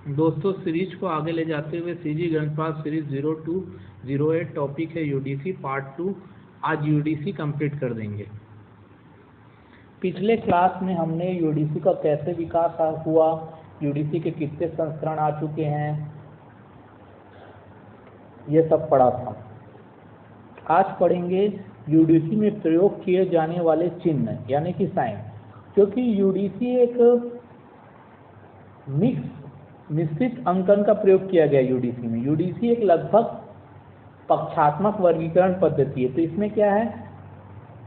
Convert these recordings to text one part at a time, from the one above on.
दोस्तों सीरीज को आगे ले जाते हुए सीजी गणितपाठ सीरीज 0208 टॉपिक है यूडीसी पार्ट 2। आज यूडीसी कंप्लीट कर देंगे। पिछले क्लास में हमने यूडीसी का कैसे विकास हुआ, यूडीसी के कितने संस्करण आ चुके हैं, ये सब पढ़ा था। आज पढ़ेंगे यूडीसी में प्रयोग किए जाने वाले चिन्ह यानी कि साइन। क्योंकि यूडीसी एक मिक्स निश्चित अंकन का प्रयोग किया गया यूडीसी में। यूडीसी एक लगभग पक्षात्मक वर्गीकरण पद्धति है। तो इसमें क्या है,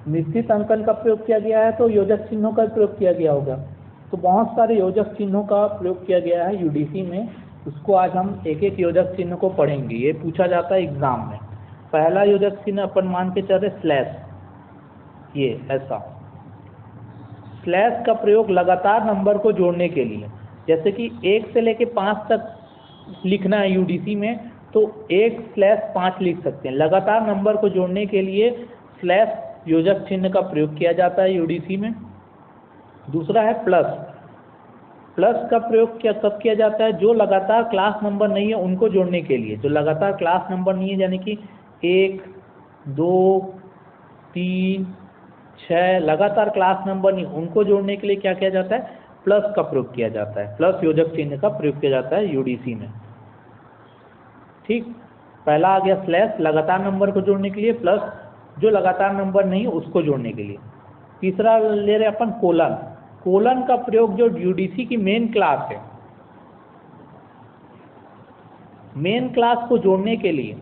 निश्चित अंकन का प्रयोग किया गया है तो योजक चिन्हों का प्रयोग किया गया होगा। तो बहुत सारे योजक चिन्हों का प्रयोग किया गया है यूडीसी में। उसको आज हम एक एक योजक चिन्ह को पढ़ेंगे। ये पूछा जाता है एग्जाम में। पहला योजक चिन्ह अपन मान के चल रहे स्लैश, ये ऐसा स्लैश का प्रयोग लगातार नंबर को जोड़ने के लिए, जैसे कि 1 से लेके 5 तक लिखना है यूडीसी में तो 1/5 लिख सकते हैं। लगातार नंबर को जोड़ने के लिए स्लैश योजक चिन्ह का प्रयोग किया जाता है यूडीसी में। दूसरा है प्लस। प्लस का प्रयोग कब किया जाता है, जो लगातार क्लास नंबर नहीं है उनको जोड़ने के लिए। जो लगातार क्लास नंबर नहीं है यानी कि 1, 2, 3, 6 लगातार क्लास नंबर नहीं, उनको जोड़ने के लिए क्या किया जाता है, प्लस का प्रयोग किया जाता है। प्लस योजक चिन्ह का प्रयोग किया जाता है यूडीसी में। ठीक, पहला आ गया स्लैश लगातार नंबर को जोड़ने के लिए, प्लस जो लगातार नंबर नहीं है उसको जोड़ने के लिए। तीसरा ले रहे अपन कोलन। कोलन का प्रयोग जो यूडीसी की मेन क्लास है, मेन क्लास को जोड़ने के लिए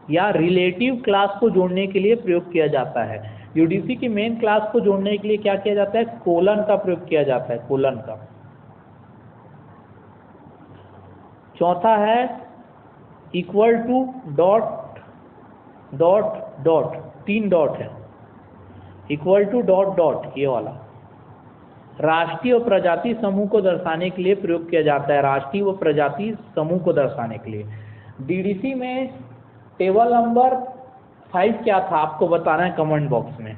या रिलेटिव क्लास को जोड़ने के लिए प्रयोग किया जाता है। यूडीसी की मेन क्लास को जोड़ने के लिए क्या किया जाता है, कोलन का प्रयोग किया जाता है, कोलन का। चौथा है equal to dot dot dot, 3 dot है, इक्वल टू डॉट डॉट, ये वाला राष्ट्रीय और प्रजाति समूह को दर्शाने के लिए प्रयोग किया जाता है। राष्ट्रीय व प्रजाति समूह को दर्शाने के लिए। डीडीसी में टेबल नंबर 5 क्या था आपको बताना है कमेंट बॉक्स में,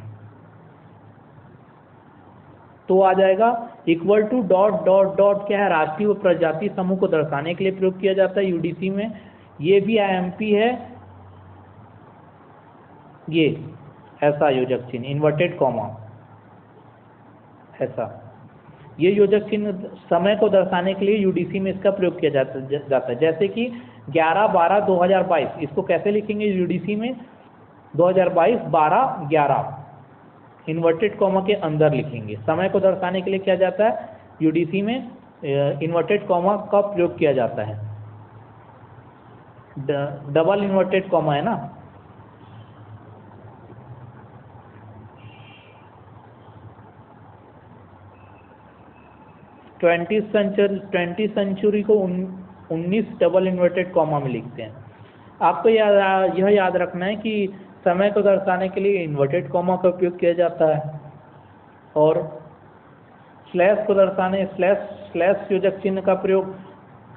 तो आ जाएगा equal to dot dot dot क्या है, राष्ट्रीय व प्रजाति समूह को दर्शाने के लिए प्रयोग किया जाता है यूडीसी में। ये भी आईएमपी है, ये ऐसा योजक चिन्ह इन्वर्टेड कॉमा, ऐसा ये योजक चिन्ह समय को दर्शाने के लिए यूडीसी में इसका प्रयोग किया जाता है। जैसे कि 11/12/2022, इसको कैसे लिखेंगे यूडीसी में, 2022-12-11 इन्वर्टेड कॉमा के अंदर लिखेंगे। समय को दर्शाने के लिए क्या जाता है यूडीसी में, इन्वर्टेड कॉमा का प्रयोग किया जाता है। डबल इन्वर्टेड कॉमा है ना, ट्वेंटी सेंचुरी को 19 डबल इन्वर्टेड कॉमा में लिखते हैं। आपको यह याद रखना है कि समय को दर्शाने के लिए इन्वर्टेड कॉमा का उपयोग किया जाता है, और स्लैश को दर्शाने स्लैश योजक चिन्ह का प्रयोग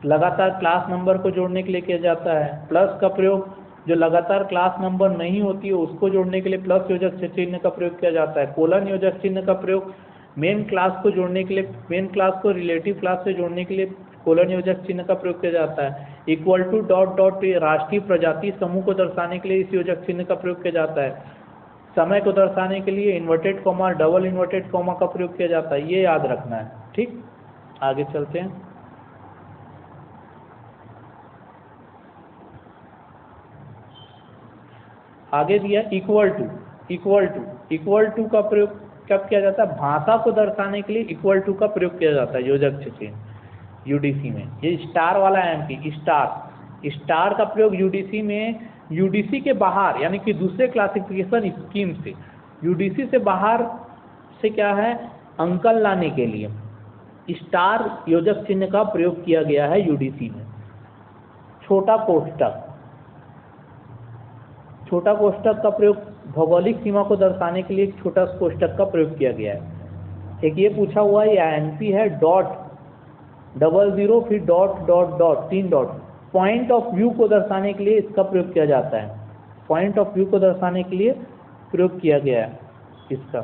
लगातार क्लास नंबर को जोड़ने के लिए किया जाता है। प्लस का प्रयोग जो लगातार क्लास नंबर नहीं होती है उसको जोड़ने के लिए प्लस योजक चिन्ह का प्रयोग किया जाता है। कोलन योजक चिन्ह का प्रयोग मेन क्लास को जोड़ने के लिए, मेन क्लास को रिलेटिव क्लास से जोड़ने के लिए कोलन योजक चिन्ह का प्रयोग किया जाता है। इक्वल टू डॉट डॉट राष्ट्रीय प्रजाति समूह को दर्शाने के लिए इस योजक चिन्ह का प्रयोग किया जाता है। समय को दर्शाने के लिए inverted comma double inverted comma का प्रयोग किया जाता है, ये याद रखना है। ठीक, आगे चलते हैं। आगे दिया इक्वल टू का प्रयोग कब किया जाता है, भाषा को दर्शाने के लिए इक्वल टू का प्रयोग किया जाता है योजक चिन्ह यूडीसी में। ये स्टार वाला एमपी स्टार का प्रयोग यूडीसी में, यूडीसी के बाहर यानी कि दूसरे क्लासिफिकेशन स्कीम से, यूडीसी से बाहर से क्या है अंकन लाने के लिए स्टार योजक चिन्ह का प्रयोग किया गया है यूडीसी में। छोटा कोष्ठक का प्रयोग भौगोलिक सीमा को दर्शाने के लिए एक छोटा कोष्ठक का प्रयोग किया गया है। एक ये पूछा हुआ है, एनपी है डॉट 00 फिर dot dot dot 3 dot. Point of view को दर्शाने के लिए इसका प्रयोग किया जाता है। पॉइंट ऑफ व्यू को दर्शाने के लिए प्रयोग किया गया है इसका।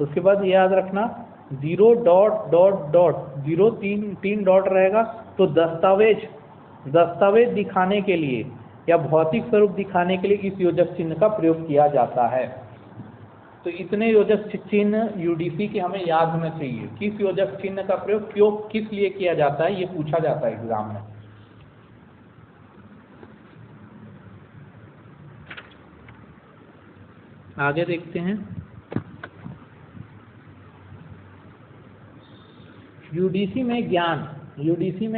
उसके बाद ये याद रखना 0 डॉट डॉट डॉट 0 तीन डॉट रहेगा, तो दस्तावेज दिखाने के लिए या भौतिक स्वरूप दिखाने के लिए इस योजक चिन्ह का प्रयोग किया जाता है। तो इतने योजक चिन्ह यूडीसी के हमें याद होने चाहिए। किस योजक चिन्ह का प्रयोग क्यों किस लिए किया जाता है, ये पूछा जाता है एग्जाम में। आगे देखते हैं। यूडीसी में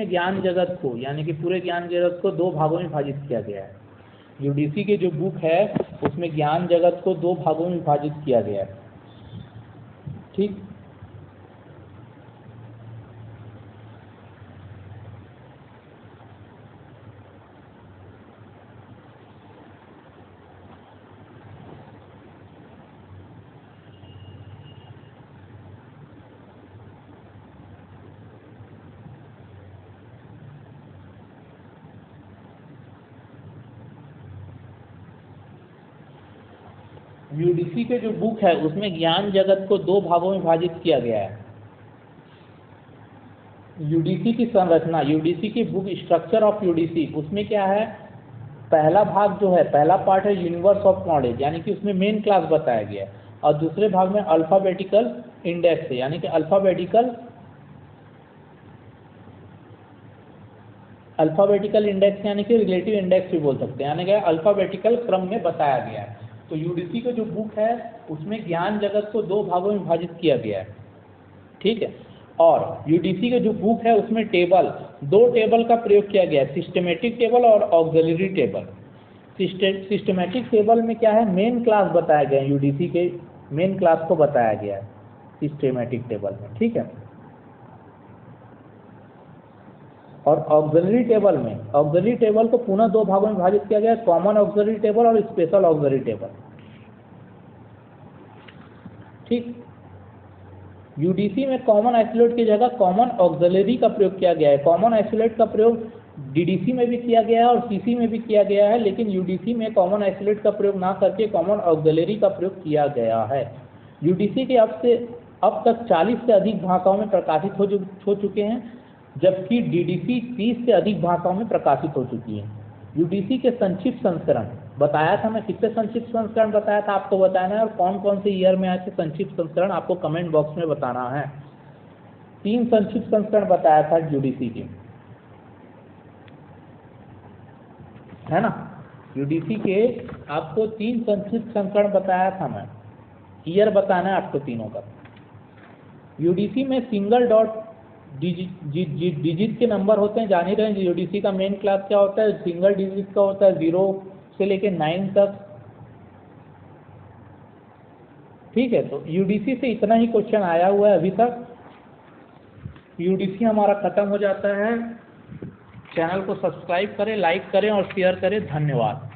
ज्ञान जगत को, यानी कि पूरे ज्ञान जगत को 2 भागों में विभाजित किया गया है। यूडीसी के जो बुक है उसमें ज्ञान जगत को 2 भागों में विभाजित किया गया है। ठीक, यूडीसी के जो बुक है उसमें ज्ञान जगत को 2 भागों में विभाजित किया गया है। यूडीसी की संरचना, यूडीसी की बुक स्ट्रक्चर ऑफ यूडीसी, उसमें क्या है, पहला भाग जो है, पहला पार्ट है यूनिवर्स ऑफ नॉलेज, यानी कि उसमें मेन क्लास बताया गया है, और दूसरे भाग में अल्फाबेटिकल इंडेक्स है, यानी कि अल्फाबेटिकल इंडेक्स यानी कि रिलेटिव इंडेक्स भी बोल सकते हैं, यानी कि अल्फाबेटिकल क्रम में बताया गया है। तो यूडीसी का जो बुक है उसमें ज्ञान जगत को 2 भागों में विभाजित किया गया है। ठीक है, और यूडीसी का जो बुक है उसमें 2 टेबल का प्रयोग किया गया है, सिस्टमेटिक टेबल और ऑक्सिलरी टेबल। सिस्टमेटिक टेबल में क्या है, मेन क्लास बताया गया है, यूडीसी के मेन क्लास को बताया गया है सिस्टमेटिक टेबल में। ठीक है, और ऑक्सिलरी टेबल को पुनः 2 भागों में विभाजित किया गया है, कॉमन ऑक्सिलरी टेबल और स्पेशल ऑक्सिलरी टेबल। ठीक, यूडीसी में कॉमन आइसोलेट की जगह कॉमन ऑक्सिलरी का प्रयोग किया गया है। कॉमन आइसोलेट का प्रयोग डीडीसी में भी किया गया है और सीसी में भी किया गया है, लेकिन यूडीसी में कॉमन आइसोलेट का प्रयोग ना करके कॉमन ऑक्सिलरी का प्रयोग किया गया है। यूडीसी के अब तक 40 से अधिक भाषाओं में प्रकाशित हो चुके हैं, जबकि डीडीसी 30 से अधिक भाषाओं में प्रकाशित हो चुकी है। यूडीसी के संक्षिप्त संस्करण बताया था मैं, कितने संक्षिप्त संस्करण बताया था आपको बताना है, और कौन कौन से ईयर में आए थे संक्षिप्त संस्करण आपको कमेंट बॉक्स में बताना है। 3 संक्षिप्त संस्करण बताया था यूडीसी के, है ना। यूडीसी के आपको 3 संक्षिप्त संस्करण बताया था मैं, ईयर बताना है आपको तीनों का। यूडीसी में सिंगल डॉट डिजिट के नंबर होते हैं, जान ही रहे हैं। यूडीसी का मेन क्लास क्या होता है, सिंगल डिजिट का होता है, 0 से लेके 9 तक। ठीक है, तो यूडीसी से इतना ही क्वेश्चन आया हुआ है अभी तक। यूडीसी हमारा खत्म हो जाता है। चैनल को सब्सक्राइब करें, लाइक करें और शेयर करें। धन्यवाद।